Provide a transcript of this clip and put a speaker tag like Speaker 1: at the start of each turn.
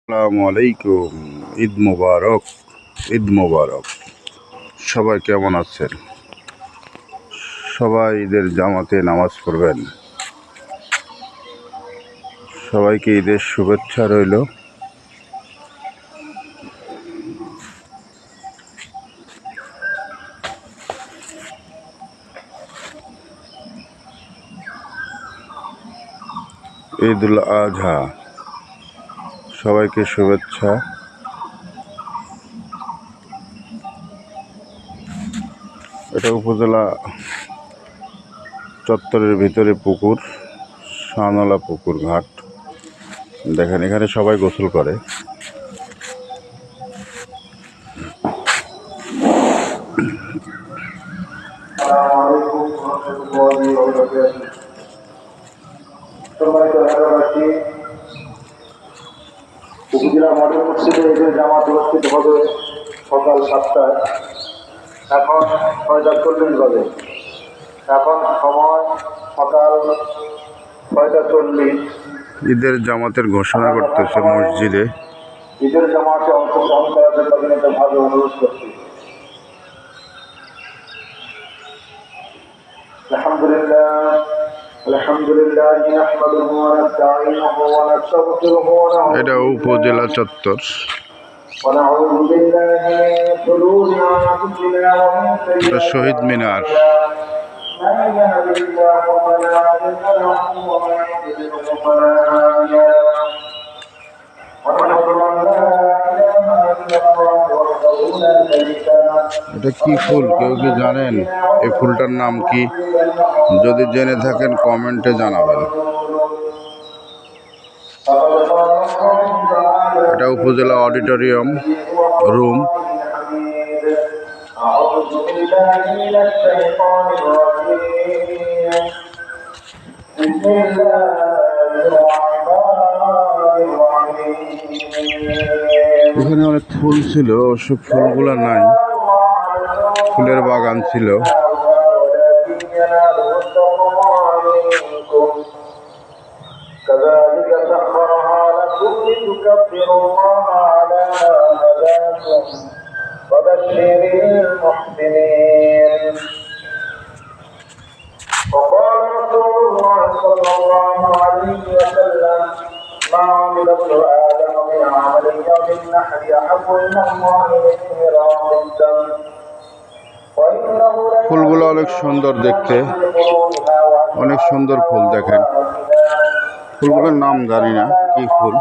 Speaker 1: আসসালামু আলাইকুম। ঈদ মোবারক। ঈদ মোবারক। সবাই কেমন আছেন? সবাই ঈদের জামাতে নামাজ পড়বেন। সবাইকে ঈদের শুভেচ্ছা রইল। ঈদুল আজহা, সবাইকে শুভেচ্ছা। এটা উপজেলা চত্বরের ভিতরে পুকুর, শাহনালা পুকুর ঘাট। দেখেন এখানে সবাই গোসল করে।
Speaker 2: উপজেলা মডেল মসজিদে ঈদের জামাত অনুষ্ঠিত হবে সকাল 7টায়। এখন 6:40 বাজে। এখন সময় সকাল 6:40।
Speaker 1: ঈদের জামাতের ঘোষণা করতেছে মসজিদে।
Speaker 2: ঈদের জামাতে অংশগ্রহণ করার জন্য বিনীতভাবে অনুরোধ করছি।
Speaker 1: এটা উপজেলা চত্বর। এটা শহীদ মিনার। এটা কি ফুল, কেউ কি জানেন এই ফুলটার নাম কি? যদি জেনে থাকেন কমেন্টে জানাবেন। এটা উপজেলা অডিটোরিয়াম রুম। এখানে অনেক ফুল ছিল, অবশ্য ফুলগুলো নাই। ফুলের বাগান ছিল।
Speaker 2: كذلك سخرها لكم لتكبروا الله على ما هداكم وبشر المحسنين. وقال رسول الله صلى الله عليه وسلم ما عمل ابن آدم من عمل يوم النحر أحب إلى الله من ميراث الدم.
Speaker 1: ফুলগুলো অনেক সুন্দর দেখতে, অনেক সুন্দর ফুল। দেখেন ফুলগুলোর নাম জানি না কি ফুল।